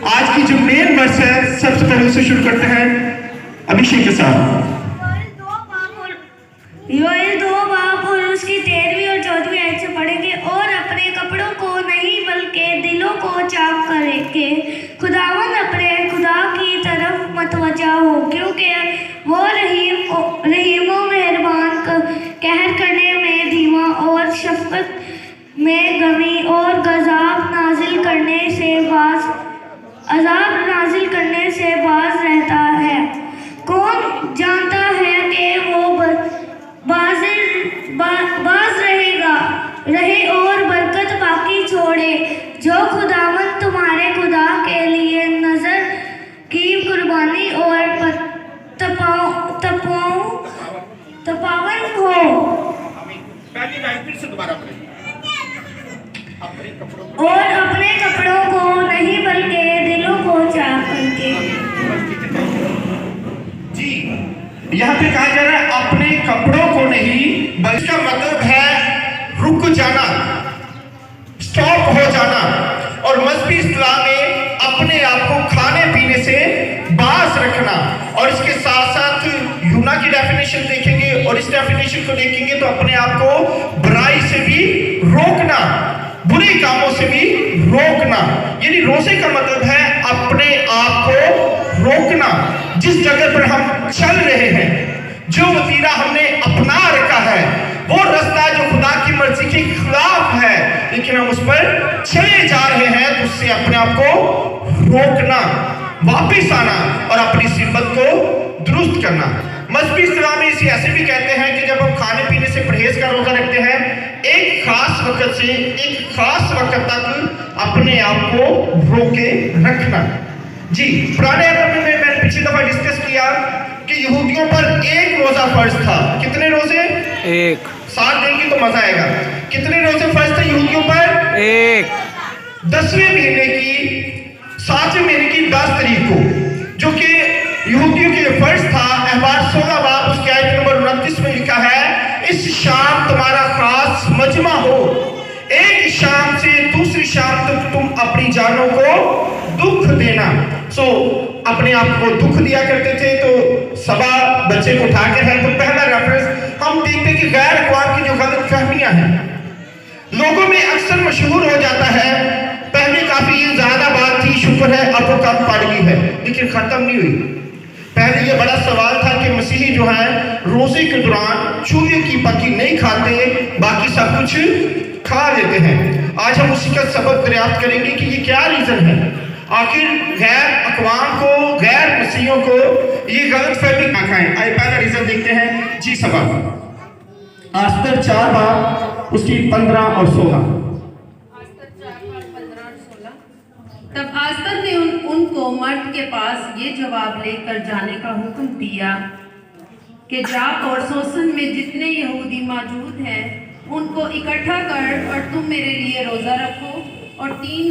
آج کی جو مین ورس ہے سب سے پہلے اسے شروع کرتے ہیں ابھیشیک کے ساتھ. یوئل 2 باب اور اس کی 13ویں اور 14ویں آیت سے پڑھیں گے. اور اپنے کپڑوں کو نہیں بلکہ دلوں کو چاک کرے کہ خداوند اپنے خدا کی طرف متوجہ ہو، کیونکہ وہ رحیم و مہربان، قہر کرنے میں دھیما اور شفقت میں گمی اور عذاب نازل کرنے سے باز رہتا ہے. کون جانتا ہے کہ وہ باز رہے اور برکت باقی چھوڑے. جو خداوند تمہارے خدا کے لیے نظر کی قربانی اور تپاون ہو. پہلی لائن پھر سے دوبارہ پڑھیں. اور اپنے کپڑوں کو نہیں بلکہ دلوں کو چاک کر کے. جی یہاں پہ کہا جا رہا ہے اپنے کپڑوں کو نہیں، بلکہ اس کا مطلب ہے رک جانا، سٹاپ ہو جانا. اور مذہبی اصطلاح میں اپنے آپ کو کھانے پینے سے باز رکھنا. اور اس کے ساتھ ساتھ یونا کی ڈیفینیشن دیکھیں گے اور اس ڈیفینیشن کو دیکھیں گے تو اپنے آپ کو برائی سے بھی روکنا، برے کاموں سے بھی روکنا. یعنی روزے کا مطلب ہے اپنے آپ کو روکنا. جس جگہ پر ہم چل رہے ہیں، جو وتیرہ ہم نے اپنا رکھا ہے، وہ رستہ جو خدا کی مرضی کے خلاف ہے لیکن ہم اس پر چلے جا رہے ہیں، تو اس سے اپنے آپ کو روکنا، واپس آنا اور اپنی سمت کو درست کرنا. مذہبی اصطلاح میں اسے ایسے بھی کہتے ہیں کہ جب ہم کھانے پینے سے پرہیز کا روزہ رکھتے ہیں، ایک خاص وقت سے ایک خاص وقت تک اپنے آپ کو روکے رکھنا. جی پرانے عہد میں نے پچھلی دفعہ ڈسکس کیا کہ یہودیوں پر ایک روزہ فرض تھا. کتنے روزے؟ ایک. 7 دن کی تو مزہ آئے گا. کتنے روزے فرض تھے یہودیوں پر؟ ایک. 10ویں مہینے کی 7ویں مہینے کی 10 تاریخ کو، جو کہ یہودیوں کے لیے فرض تھا. احبار 16 باب اس کی آیت نمبر 29 میں لکھا ہے اس شام تمہارا خاص مجمع ہو، ایک شام سے دوسری شام تک تم اپنی جانوں کو دکھ دینا. اپنے آپ کو دکھ دیا کرتے تھے. تو سبا بچے کو اٹھا کے ہے تو پہلا ریفرنس ہم دیکھتے ہیں کہ غیر اقوام کی جو غلط فہمیاں ہیں لوگوں میں اکثر مشہور ہو جاتا ہے. پہلے کافی زیادہ بات تھی، شکر ہے اب وہ کم پڑ گئی ہے لیکن ختم نہیں ہوئی. پہلے یہ بڑا سوال تھا کہ مسیحی جو ہیں روزے کے دوران چوہے کی پکی نہیں کھاتے، باقی سب کچھ کھا لیتے ہیں. آج ہم اسی کا سبب دریافت کریں گے کہ یہ کیا ریزن ہے. آخر غیر اقوام کو، غیر مسیحیوں کو یہ غلط فہمی نہ کھائیں. آئے پہلا ریزن دیکھتے ہیں. جی سبب آستر 4 باب اس کی 15 اور 16. تب آستر نے ان کو مرد کے پاس یہ جواب لے کر جانے کا حکم دیا کہ جا اور سوسن میں جتنے یہودی موجود ہیں ان کو اکٹھا کر اور تم میرے لیے روزہ رکھو اور 3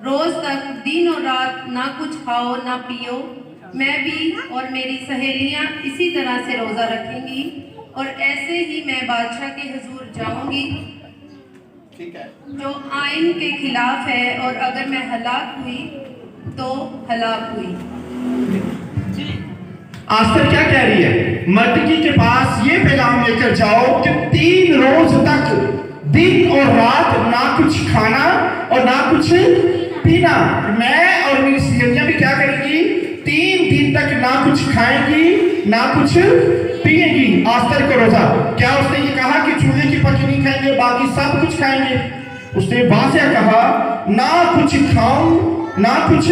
روز تک دن اور رات نہ کچھ کھاؤ نہ پیو. میں بھی اور میری سہیلیاں اسی طرح سے روزہ رکھیں گی اور ایسے ہی میں بادشاہ کے حضور جاؤں گی جو آئین کے خلاف ہے، اور اگر میں ہلاک ہوئی تو ہلاک ہوئی. آستر کیا کہہ رہی ہے؟ مردکی کے پاس یہ پیغام لے کر جاؤ کہ 3 روز تک دن اور رات نہ کچھ کھانا اور نہ کچھ پینا. میں اور میری سہیلیاں بھی کیا کریں گی؟ 3 دن تک نہ کچھ کھائیں گی نہ کچھ پیئیں گی. آستر کا روزہ. کیا اس نے یہ کہا کہ چولہے کی پکی نہیں کھائیں گے باقی سب کچھ کھائیں گے؟ اس نے واضح کہا نہ کچھ کھاؤں نہ کچھ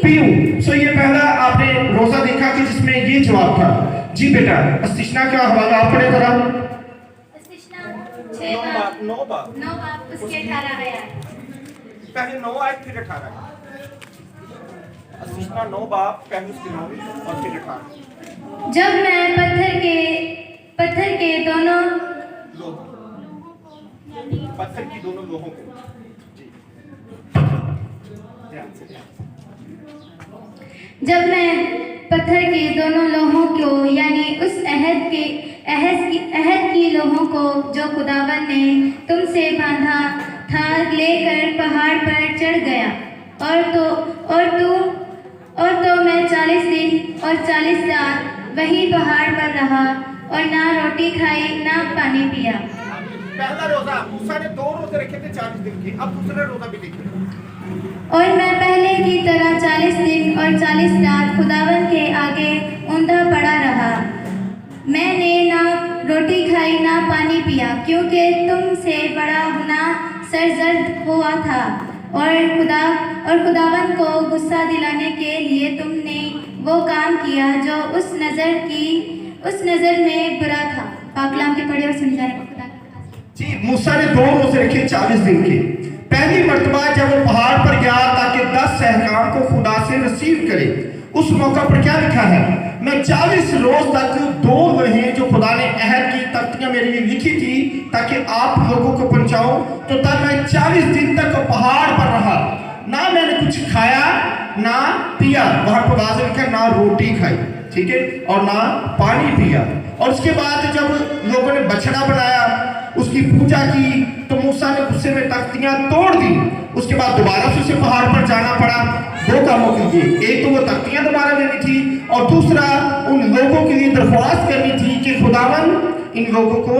پیوں. یہ پہلا آپ نے روزہ دیکھا کہ جس میں یہ جواب تھا. جی بیٹا استثنا کا حوالہ آپ پڑھیں ذرا. استثنا 9 باب اس کے 18 آیات. پہلے 9 آیت پھر 18. استثنا 9 باب پہلے اس کی 9 اور پھر 18. جب میں پتھر کے دونوں پتھر کی دونوں لوہوں کو. جب میں پتھر کے دونوں لوہوں کو یعنی اس عہد کی لوہوں کو جو خداوند نے تم سے باندھا تھا لے کر پہاڑ پر چڑھ گیا और तो मैं 40 दिन और 40 रात वही पहाड़ पर रहा और ना रोटी खाई ना पानी पिया। पहला रोजा मूसा ने 2 रोजे रखे थे 40 दिन के, अब दूसरा रोजा भी देखिए। और मैं पहले की तरह 40 दिन और 40 रात खुदावन के आगे ऊंधा पड़ा रहा। मैंने ना रोटी खाई ना पानी पिया, क्योंकि तुमसे बड़ा गुनाह सरजद हुआ था और खुदावन को गुस्सा दिलाने के लिए तुमने वो काम किया जो उस नज़र में बुरा था। पाकलाम के पढ़े और सुने जाने को खुदा की। जी, मूसा ने 2 रोजे रखे 40 दिन के। पहली मर्तबा जब वो पहाड़ पर गया ताकि 10 अहकाम को खुदा से रिसीव करे, उस मौका पर क्या लिखा है? मैं 40 रोज तक 2 महीने जो खुदा ने अहद की तख्तियां मेरे लिए लिखी थी ताकि आप लोगों को पहुंचाऊं, तो तब मैं 40 दिन तक पहाड़ पर रहा, ना मैंने कुछ खाया ना पिया। वहां पर वाज़ेह लिखा ना रोटी खाई, ठीक है, और ना पानी पिया। और उसके बाद जब लोगों ने बछड़ा बनाया, उसकी पूजा की, तो मूसा ने गुस्से में तख्तियां तोड़ दी। उसके बाद दोबारा से उसे पहाड़ पर जाना पड़ा। 2 कामों के लिए, एक तो वो तख्तियां दोबारा लेनी थी और दूसरा उन लोगों के लिए दरख्वास्त करनी थी कि खुदावन इन लोगों को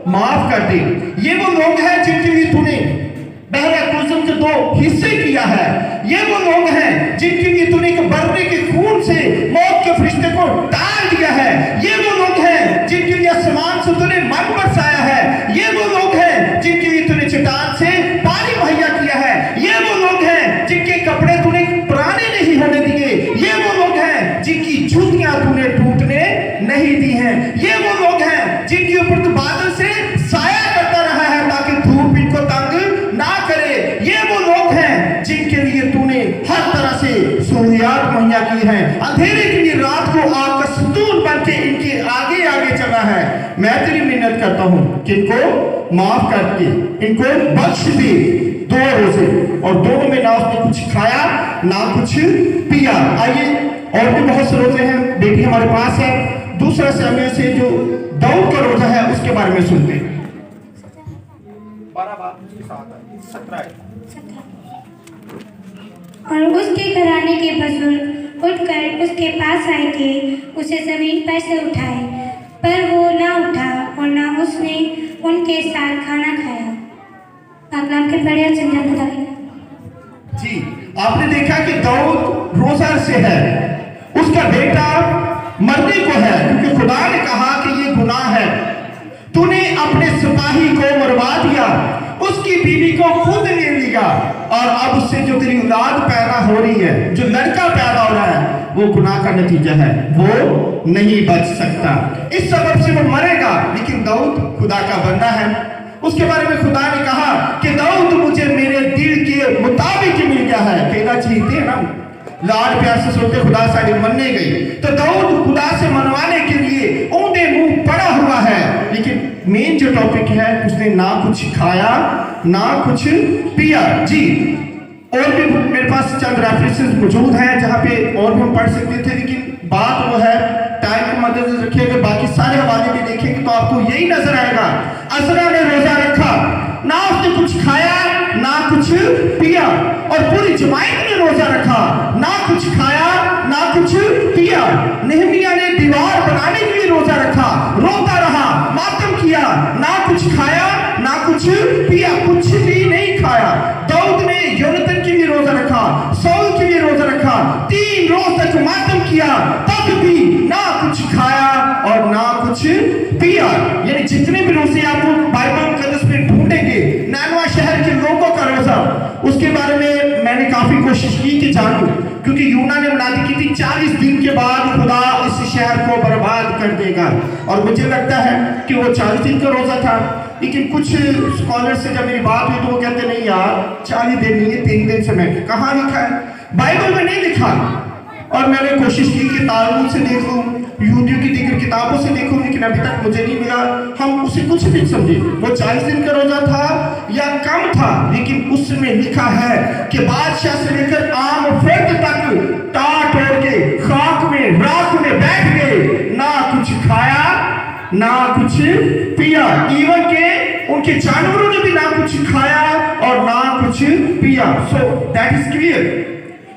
माफ कर दे। ये वो लोग हैं जिनके लिए तूने बहरा कुज़म के 2 हिस्से किया है। ये वो लोग हैं जिनके लिए तूने एक बर्रे के खून से मौत के फरिश्ते को डाल दिया है। ये वो लोग हैं जिनके लिए आसमान से तूने मन बरसाया है। ये वो लोग हैं जिनके लिए तूने चट्टान से पानी मुहैया किया है। ये वो लोग हैं जिनके कपड़े तूने पुराने नहीं होने दिए। ये वो लोग हैं जिनकी जूतियां तूने टूटने नहीं दी हैं। ये वो लोग हैं जिनके ऊपर तू बादल से साया करता रहा है ताकि धूप इनको तंग ना करे। ये वो लोग हैं जिनके लिए तूने हर तरह से सहूलियात मुहैया की है। अंधेरे के लिए रात को आग का सतून बन के इनके आगे आगे चला है। मैं तेरी मिन्नत करता हूँ कि इनको माफ करके इनको बख्श दे। 2 रोजे और दोनों में ना उसने कुछ खाया ना कुछ पिया। आइए, और भी बहुत से रोजे हैं, बेटी हमारे पास है। दूसरा समय से जो दाऊद का रोजा है उसके बारे में सुनते हैं। 12 बात उसके साथ है, 17 और उसके घराने के बुजुर्ग उठकर उसके पास आए थे, उसे जमीन पर से उठाए, पर वो ना उठा और ना उसने उनके साथ खाना खाया। पाकलाम के पढ़े और सुने खुदा की। जी, आपने देखा कि दाऊद रोजा से है, उसका बेटा मरने को है, क्योंकि खुदा ने कहा कि ये गुनाह है। तूने अपने सिपाही को मरवा दिया, उसकी बीवी को खुद ले लिया, और अब उससे जो तेरी औलाद पैदा हो रही है, जो लड़का पैदा हो रहा है, वो गुनाह का नतीजा है, वो नहीं बच सकता। इस सबब से वो मरेगा। लेकिन दाऊद खुदा का बंदा है। उसके बारे में खुदा ने कहा कि दाऊद मुझे मेरे दिल के मुताबिक मिल गया है। कहना चाहिए ना, लाड प्यार से सोचते खुदा साड़ी मनने गई, तो दाऊद खुदा से मनवाने के लिए ऊंधे मुंह पड़ा हुआ है। लेकिन मेन जो टॉपिक है, उसने ना कुछ खाया ना कुछ पिया। जी, और भी मेरे पास चंद रेफरेंसेस मौजूद हैं जहाँ पे और भी हम पढ़ सकते थे, लेकिन बात वो है, टाइम को मद्देनजर रखिएगा, बाकी सारे हवाले भी देखेंगे तो आपको यही नजर आएगा। अज़रा ने रोजा रखा, ना उसने कुछ खाया ना कुछ पिया, और पूरी जमात ने रोजा रखा, ना कुछ खाया ना कुछ पिया। नेहमिया ने दीवार बनाने के लिए रोजा रखा, रोता रहा, मातम किया, ना कुछ खाया ना कुछ पिया, कुछ भी नहीं खाया। दाऊद ने योनातान के लिए रोजा रखा, साउल के लिए रोजा रखा, 3 रोज तक मातम किया, तब भी ना कुछ खाया और ना कुछ पिया। यानी जितने भी रोजे आपको बाइबल मुकद्दस में ढूंढेंगे, नैनवा शहर के लोगों का रोजा, उसके बारे में मैंने काफी कोशिश की कि जानूं, क्योंकि यूना ने मुनादी की थी 40 दिन के बाद खुदा इस शहर को बर्बाद कर देगा, और मुझे लगता है कि वो 40 दिन का रोजा था। लेकिन कुछ स्कॉलर से जब मेरी बात हुई तो वो कहते नहीं यार, 40 दिन नहीं है, 3 दिन से। मैं कहाँ लिखा है? बाइबल में नहीं लिखा। और मैंने कोशिश की कि तालमुद से देखूं, यहूदियों की दीगर किताबों से देखूं, लेकिन अभी तक मुझे नहीं मिला। हम उसे कुछ नहीं समझे, वो 40 दिन का रोजा था या कम था, लेकिन उसमें लिखा है कि बादशाह से लेकर आम फर्द तक टाट ओढ़ के खाक में राख में बैठ गए, ना कुछ खाया ना कुछ पिया। इवन के उनके जानवरों ने भी ना कुछ खाया और ना कुछ पिया। So that is clear.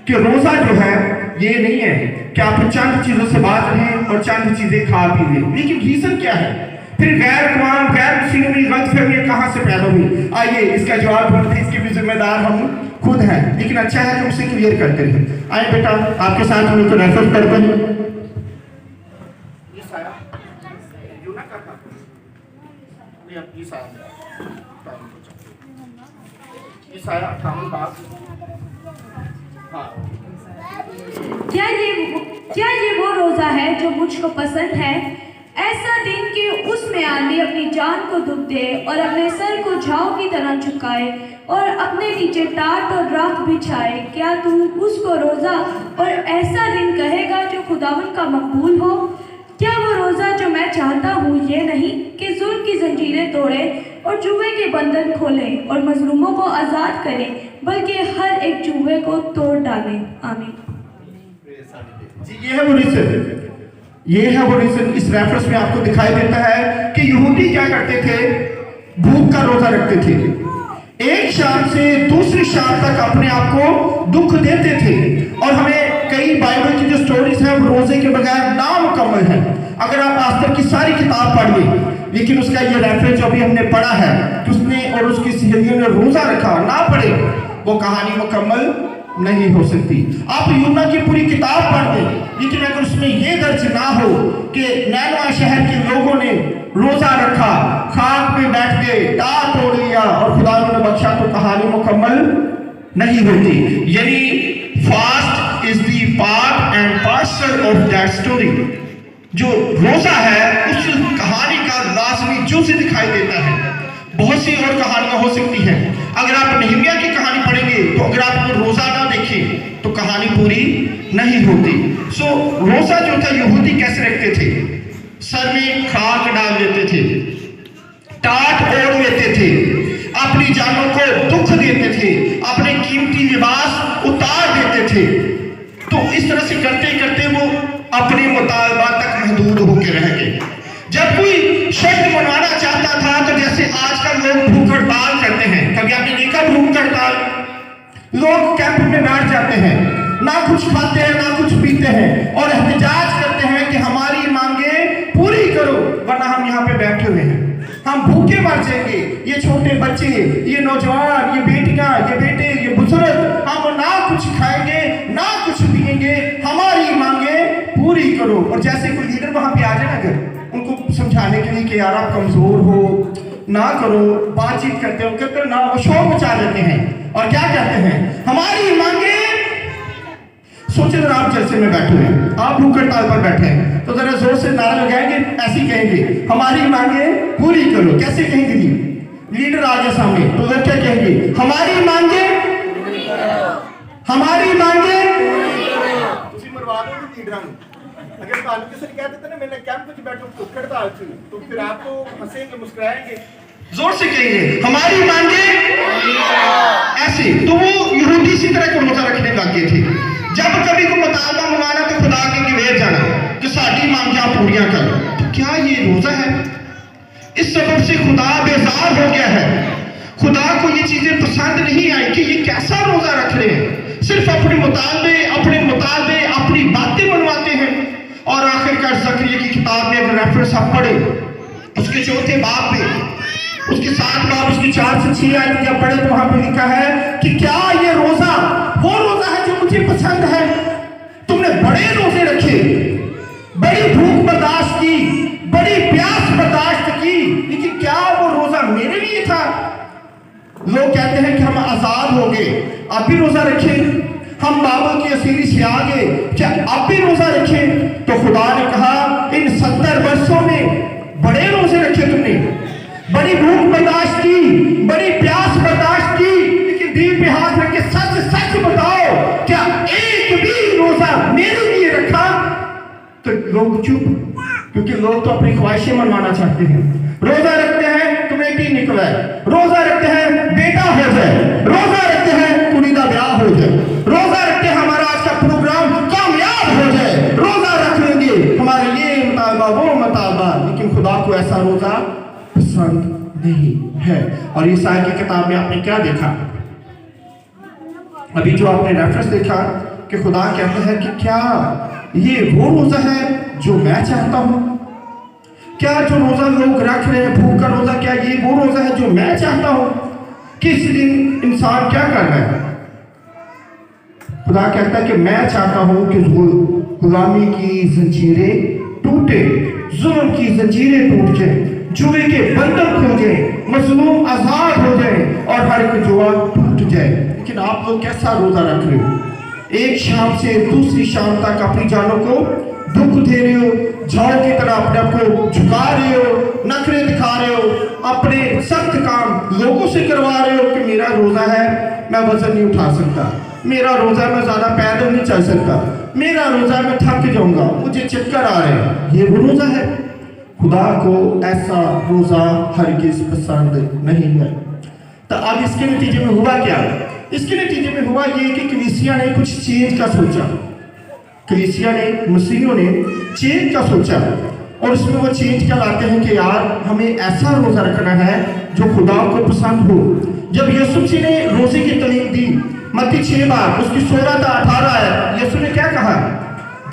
कि रोजा जो है ये नहीं है कि आप चंद चीजों से बात रहें और चंद चीजें खा पी लें, लेकिन रीजन क्या है? फिर गैर अक़वाम गैर मुस्लिमी गलतफहमियां कहाँ से पैदा हुई? आइए इसका जवाब ढूंढते हैं, इसके भी जिम्मेदार हम खुद हैं, लेकिन अच्छा है कि उसे क्लियर करते हैं। आइए बेटा आपके साथ हम इनको रेफर करते हैं। क्या ये वो रोज़ा है जो मुझको पसंद है? ऐसा दिन कि उसमें आदमी अपनी जान को दुख दे और अपने सर को झाव की तरह झुकाए और अपने नीचे टाट और राख बिछाए। क्या तू उसको रोज़ा और ऐसा दिन कहेगा जो खुदावन का मकबूल हो? क्या वो रोज़ा जो मैं चाहता हूँ ये नहीं कि जुल्म की जंजीरें तोड़े और जुए के बंधन खोले और मजलूमों को आज़ाद करे, बल्कि हर एक जुए को तोड़ डाले। आमीन। जी ये है वो रीजन इस रेफरेंस में आपको दिखाई देता है कि यहूदी क्या करते थे? भूख का रोजा रखते थे, एक शाम से दूसरी शाम तक अपने आप को दुख देते थे। और हमें कई बाइबल की जो स्टोरीज हैं वो रोजे के बगैर नामुकम्मल है। अगर आप आज तक की सारी किताब पढ़ लें, लेकिन उसका ये रेफरेंस जो अभी हमने पढ़ा है कि उसने और उसकी सहेलियों ने रोजा रखा ना पढ़े, वो कहानी मुकम्मल नहीं हो सकती। आप यूना की पूरी किताब पढ़ दें, लेकिन अगर उसमें ये दर्ज ना हो कि नैनवा शहर के लोगों ने रोजा रखा, खाक पे बैठ गए, टाट तोड़ लिया और खुदा ने बख्शा, तो कहानी मुकम्मल नहीं होती। यानी fast is the part and parcel of that story. जो रोजा है उस कहानी का लाजमी जुज़ दिखाई देता है। बहुत सी और कहानियां हो सकती हैं। अगर आप नहमिया की कहानी पढ़ेंगे तो अगर आप रोजा ना देखें तो कहानी पूरी नहीं होती। सो रोजा जो था यहूदी कैसे रखते थे? सर में खाक डाल देते थे, टाट ओढ़ लेते थे, अपनी जानों को दुख देते थे, अपने कीमती लिबास उतार देते थे। तो इस तरह से करते करते वो अपने मुतालबा तक महदूद होकर रह गए। जब कोई शर्त मनवाना चाहता था तो जैसे आजकल लोग भूख हड़ताल करते हैं, कभी आपने देखा भूख हड़ताल? लोग कैंप में बैठ जाते हैं, ना कुछ खाते हैं ना कुछ पीते हैं और एहतजाज करते हैं कि हमारी मांगे पूरी करो, वरना हम यहाँ पे बैठे हुए हैं, हम भूखे मर जाएंगे। ये छोटे बच्चे, ये नौजवान, ये बेटियां, ये बेटे, ये बुजुर्ग, हम ना कुछ खाएंगे ना कुछ पिएंगे, हमारी मांगे पूरी करो। और जैसे कोई लीडर वहां पे आ जाए ना, अगर उनको समझाने के लिए कि यार आप कमजोर हो, ना करो, बातचीत करते हो, कहते ना, वो शोर मचा लेते हैं और क्या कहते हैं? हमारी मांगे। सोचे जरा आप जलसे में बैठे हैं, आप भूख हड़ताल पर बैठे हैं, तो जरा जोर से नारा लगाएंगे, ऐसी कहेंगे हमारी मांगे पूरी करो। कैसे कहेंगे जी? लीडर आ गया सामने तो लोग क्या कहेंगे? हमारी मांगे, हमारी मांगे। मरवा दोगे लीडर। अगर कानून किसी ने कह देता ना मैंने कैंप में बैठो भूख हड़ताल थी, तो फिर आप तो हंसेंगे मुस्कुराएंगे, जोर से कहेंगे हमारी मांगे ऐसे। तो वो यहूदी इसी तरह का रोजा रखने लग गए थे। जब कभी को मुतालबा मंगाना तो खुदा के निवेद जाना कि साड़ी मांगियां पूरियां कर। तो क्या ये रोजा है? इस सबब से खुदा बेजार हो गया है। खुदा को ये चीजें पसंद नहीं आई कि ये कैसा रोजा रख रहे हैं, सिर्फ अपने मुतालबे अपनी बातें बनवाते हैं। और आखिरकार ज़करिया की किताब में अगर रेफरेंस आप पढ़े, उसके चौथे बाब में, उसके 7 बाब, उसकी 4 से 6 आयत जब पढ़े तो वहां पे लिखा है कि क्या ये रोजा वो रोजा है जो मुझे पसंद है? तुमने बड़े रोजे रखे, बड़ी भूख बर्दाश्त की, बड़ी प्यास बर्दाश्त की, लेकिन क्या वो रोजा मेरे लिए था? लोग कहते हैं कि हम आजाद हो गए, आप भी रोजा रखें, हम बाबा की असीरी से आ गए, क्या आप भी रोजा रखें? तो खुदा ने कहा इन 70 वर्षों में बड़े रोजे रखे तुमने, बड़ी भूख बर्दाश्त की, बड़ी प्यास बर्दाश्त की, लेकिन दिल पे हाथ रख के सच सच बताओ क्या एक भी रोजा मेरे लिए रखा? तो लोग चुप, क्योंकि लोग तो अपनी ख्वाहिशें मनवाना चाहते हैं। रोजा रखते हैं तो बेटी निकले, रोजा रखते हैं बेटा हो जाए, रोजा रखते हैं कुड़ी का ब्याह हो जाए, रोजा रखते हैं हमारा आज का प्रोग्राम कामयाब हो जाए, रोजा रख लेंगे हमारे ये मुतालबा वो मुतालबा। लेकिन खुदा को ऐसा रोजा पसंद नहीं है। और ईसाई की किताब में आपने क्या देखा? अभी जो आपने रेफरेंस देखा کہ خدا کہتا ہے کہ کیا یہ وہ روزہ ہے جو میں چاہتا ہوں؟ کیا جو روزہ لوگ رکھ رہے ہیں بھوک کا روزہ، کیا یہ وہ روزہ ہے جو میں چاہتا ہوں؟ کس دن انسان کیا کر رہا ہے؟ خدا کہتا ہے کہ میں چاہتا ہوں کہ غلامی کی زنجیریں ٹوٹے، ظلم کی زنجیریں ٹوٹ جائیں، جوے کے بندر کھل جائیں، مظلوم آزاد ہو جائیں اور ہر ایک جوا ٹوٹ جائے۔ لیکن آپ لوگ کیسا روزہ رکھ رہے ہو؟ ایک شام سے دوسری شام تک اپنی جانوں کو دکھ دے رہے ہو، جھاڑ کی طرح اپنے آپ کو جھکا رہے ہو، نخرے دکھا رہے ہو، اپنے سخت کام لوگوں سے کروا رہے ہو کہ میرا روزہ ہے میں وزن نہیں اٹھا سکتا، میرا روزہ میں زیادہ پیدل نہیں چل سکتا، میرا روزہ میں تھک جاؤں گا، مجھے چکر آ رہے ہیں۔ یہ وہ روزہ ہے؟ خدا کو ایسا روزہ ہرگز پسند نہیں ہے۔ تو اب اس کے نتیجے میں ہوا کیا؟ اس کے نتیجے میں ہوا یہ کہ کلیسیا نے کچھ چینج کا سوچا، کلیسیا نے، مسیحیوں نے چینج کا سوچا، اور اس میں وہ چینج کیا لاتے ہیں کہ یار ہمیں ایسا روزہ رکھنا ہے جو خدا کو پسند ہو۔ جب یسوع مسیح نے روزے کی تعلیم دی، متی 6 بار اس کی 16 تا 18 ہے، یسوع نے کیا کہا؟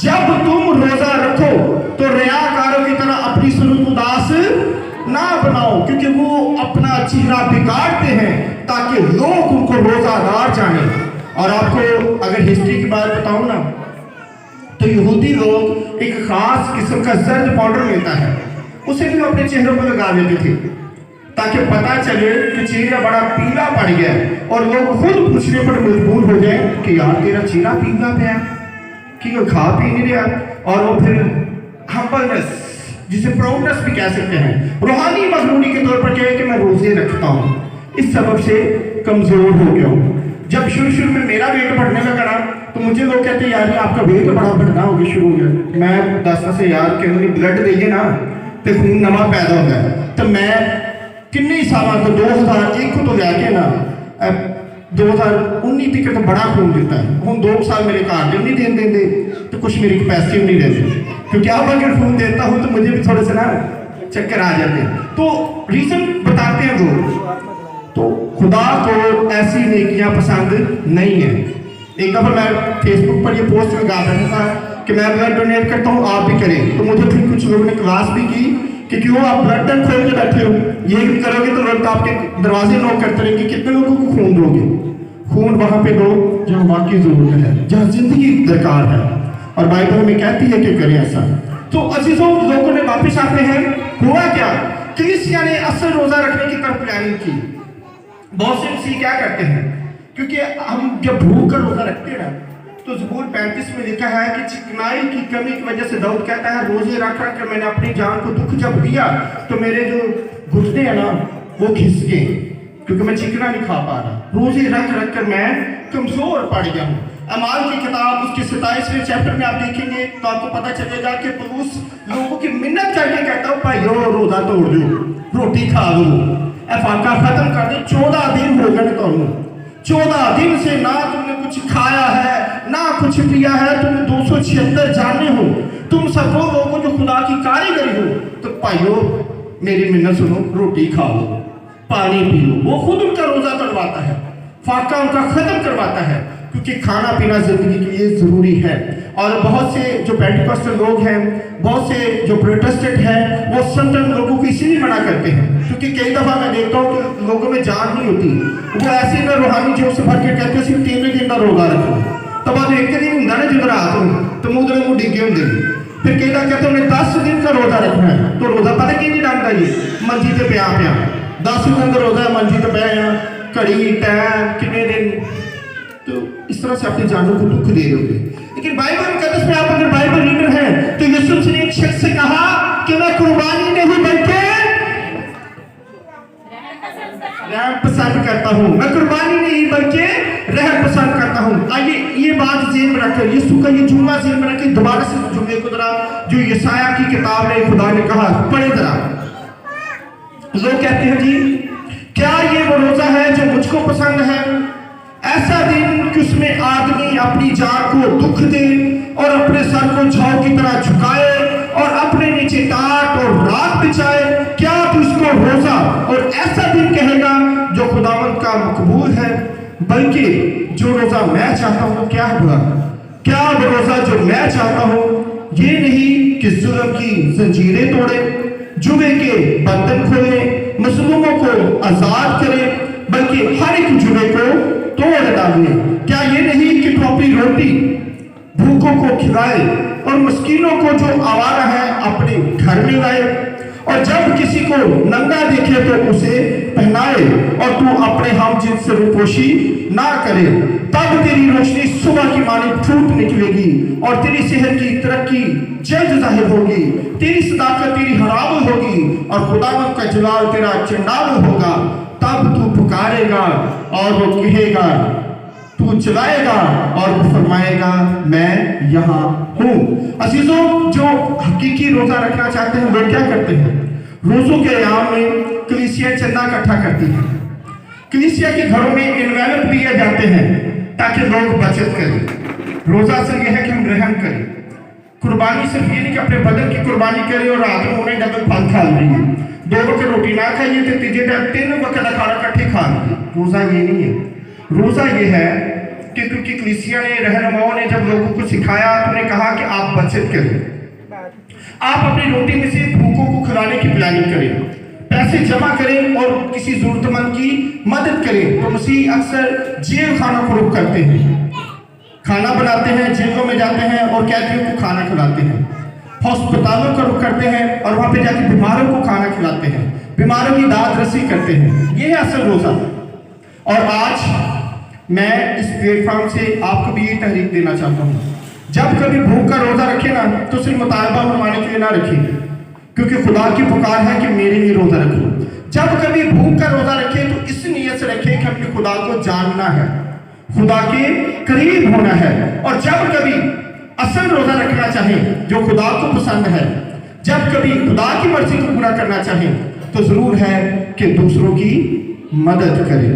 جب تم روزہ رکھو تو ریاکاروں کی طرح اپنی صورت اداس نہ بناؤ، کیونکہ وہ اپنا چہرہ بگاڑتے ہیں تاکہ لوگ ان کو روزہ دار جانیں۔ اور آپ کو اگر ہسٹری کی بات بتاؤں نا تو یہودی لوگ ایک خاص قسم کا زرد پاؤڈر ملتا ہے، اسے بھی وہ اپنے چہروں پر لگا لیتے تھے تاکہ پتہ چلے کہ چہرہ بڑا پیلا پڑ گیا ہے، اور لوگ خود پوچھنے پر مجبور ہو جائیں کہ یار تیرا چہرہ پیلا پہ ہے کہ وہ کھا پی نہیں رہا۔ اور وہ پھر ہمبلنس، جسے پراؤڈنس بھی کہہ سکتے ہیں، روحانی مغروری کے طور پر کہے کہ میں روزے رکھتا ہوں، اس سبب سے کمزور ہو گیا ہوں۔ جب شروع میں میرا ویٹ بڑھنے لگا نا تو مجھے لوگ کہتے ہیں یار آپ کا ویٹ بڑا بڑھنا ہو گیا شروع ہو گیا۔ میں دستا سے یار کہ انہوں نے بلڈ دئیے نا تو خون نواں پیدا ہو گیا، تو میں کنے سالوں کو 2001 کو تو لے کے نا 2019 تک تو بڑا خون دیتا ہے۔ ہوں 2 سال میرے کارڈ نہیں دین دیں تو کچھ میری کیپیسٹی نہیں رہتی، کیونکہ اب اگر خون دیتا ہوں تو مجھے بھی تھوڑے سے نا چکر آ جاتے ہیں۔ تو ریزن بتاتے ہیں لوگ، تو خدا کو ایسی نیکیاں پسند نہیں ہیں۔ ایک دفعہ میں فیس بک پر یہ پوسٹ لگا رہا تھا کہ میں بلڈ ڈونیٹ کرتا ہوں، آپ بھی کریں، تو مجھے پھر کچھ لوگوں نے کلاس بھی کی کہ کیوں آپ بلڈ بینک کھول کے بیٹھے ہو، یہ بھی کرو گے تو لوگ آپ کے دروازے نوک کرتے رہیں کہ کتنے لوگوں کو خون دو گے۔ خون وہاں پہ دو جہاں واقعی ضرورت ہے، جہاں زندگی درکار ہے، اور بائبل ہمیں کہتی ہے کہ کریں ایسا۔ تو عزیزوں لوگوں نے واپس آتے ہیں، ہوا کیا؟ کلیسیا نے اصل روزہ رکھنے کی طرف پلاننگ کی۔ بہت سے مسیح کیا کرتے ہیں، کیونکہ ہم جب بھوک کا روزہ رکھتے ہیں نا تو زبور 35 میں لکھا ہے کہ چکنائی کی کمی کی وجہ سے داؤد کہتا ہے روزے رکھ رکھ کر میں نے اپنی جان کو دکھ جب دیا تو میرے جو گھٹنے ہیں نا وہ گھس گئے، کیونکہ میں چکنا نہیں کھا پا رہا، روزے رکھ رکھ کر میں کمزور پڑ گیا ہوں۔ اعمال کی کتاب اس کے 27ویں چیپٹر میں آپ دیکھیں گے تو آپ کو پتہ چلے گا کہ پولس لوگوں کی منت کر کے کہتا ہوں بھائیو روزہ توڑ دو، روٹی کھا دو، فاقہ ختم کر دو، 14 دن ہو گئے تو 14 دن سے نہ تم نے کچھ کھایا ہے نہ کچھ پیا ہے، تم 276 جانے ہو، تم سب وہ لوگوں جو خدا کی کاریگری ہو، تو بھائیو میری منت سنو، روٹی کھاؤ، پانی پیو۔ وہ خود ان کا روزہ توڑواتا ہے، فاقہ ان کا ختم کرواتا ہے، کیونکہ کھانا پینا زندگی کے لیے ضروری ہے۔ اور بہت سے جو پینٹیکوسٹل لوگ ہیں، بہت سے جو پروٹسٹنٹ ہیں، وہ سنٹن لوگوں کو اسی لیے منع کرتے ہیں، کیونکہ کئی دفعہ میں دیکھتا ہوں کہ لوگوں میں جان نہیں ہوتی، وہ ایسے میں روحانی جوش سے بھر کے کہتے ہیں صرف 3 دن کا روزہ رکھو، تو بعد ایک دن ہوں نا جب رات ہوں تو مدرے میں ڈگے ہوں گے، پھر کئی دفعہ کہتے ہیں انہیں 10 دن کا روزہ رکھنا ہے، تو روزہ پتہ کی نہیں ڈالتا، یہ منجی تے پیا 10 دن کا روزہ ہے، منجی تے پیا کڑی ٹائم کتنے دن، تو اس طرح سے اپنی جانوں کو دکھ دے رہے ہوگے۔ لیکن بائبل مقدس میں آپ اگر بائبل ریڈر ہیں تو یسوع مسیح نے ایک شخص سے کہا کہ میں قربانی نہیں بلکہ رحم پسند کرتا ہوں، میں قربانی نہیں بلکہ رحم پسند کرتا ہوں۔ آئیے یہ بات ذہن میں رکھ کر یسوع کا یہ جملہ ذہن میں رکھ کے دوبارہ سے جملے کو ذرا جو یسایہ کی کتاب میں خدا نے کہا پڑھیں ذرا۔ لوگ کہتے ہیں جی کیا یہ وہ روزہ ہے جو مجھ کو پسند ہے، ایسا دن کہ اس میں آدمی اپنی جان کو دکھ دے اور اپنے سر کو جھاؤ کی طرح جھکائے اور اپنے نیچے ٹاٹ اور رات بچھائے، کیا تو اس کو روزہ اور ایسا دن کہے گا جو خداوند کا مقبول ہے؟ بلکہ جو روزہ میں چاہتا ہوں کیا ہوگا، क्या वो रोजा जो मैं चाहता हूँ ये नहीं कि जुल्म की जंजीरें तोड़े, जुबे के बंधन खोले, मजलूमों को आजाद करे, बल्कि हर एक जुबे को तोड़ डाले। क्या ये नहीं कि तो अपनी रोटी भूखों को खिलाए और मस्कीनों को जो आवारा है अपने घर में लाए, और जब किसी को नंगा देखे तो उसे पहनाए, और तू अपने हम जिनसे रूपोशी ना करे। तब तेरी रोशनी सुबह की मानी फूट निकलेगी और तेरी सेहत की तरक्की जल्द जाहिर होगी। तेरी सदाकत तेरी हराम होगी और खुदावंद का जलाल तेरा चंडाल होगा। तब तू पुकारेगा और वो कहेगा, तू चलाएगा और वो फरमाएगा मैं यहाँ हूँ। अजीजों, जो हकीकी रोजा रखना चाहते हैं वो क्या करते हैं? रोजों के अयाम में कलीसिया चंदा इकट्ठा करती है। कलीसिया के घरों में इन्वेलप दिए जाते हैं ताकि लोग बचत करें। रोजा से यह है कि हम रहम करें। कुर्बानी सिर्फ ये नहीं कि अपने बदन की कुर्बानी करें और रात में उन्हें डबल फल खा लीजिए, 2 वक्त रोटी ना खाइए तो तीजे टाइम 3 वक्त का खाना इकट्ठे खा लीजिए। रोजा ये नहीं है। रोजा ये है कि क्योंकि कलीसिया ने, रहनुमाओं ने जब लोगों को सिखाया तो उन्हें कहा कि आप बचत करें, आप अपनी रोटी में से भूखों को खिलाने की प्लानिंग करें, पैसे जमा करें और किसी जरूरतमंद की मदद करें। तो मसीह अक्सर जेल खानों को रुख करते हैं, खाना बनाते हैं, जेलों में जाते हैं और कैदियों को खाना खिलाते हैं, अस्पतालों का रुख करते हैं और वहाँ पे जाके बीमारों को खाना खिलाते हैं, बीमारों की दाद रसी करते हैं। ये है असल रोजा। और आज मैं इस प्लेटफॉर्म से आपको भी ये तहरीक देना चाहता हूँ, जब कभी भूख का रोजा रखे ना तो सिर्फ मुतालबा मनवाने के लिए ना रखिए, क्योंकि खुदा की पुकार है कि मेरे लिए रोजा रखो। जब कभी भूख का रोजा रखे तो इस नीयत से रखे कि हमने खुदा को जानना है, खुदा के करीब होना है। और जब कभी असल रोजा रखना चाहें जो खुदा को पसंद है, जब कभी खुदा की मर्जी को पूरा करना चाहें, तो जरूर है कि दूसरों की मदद करें।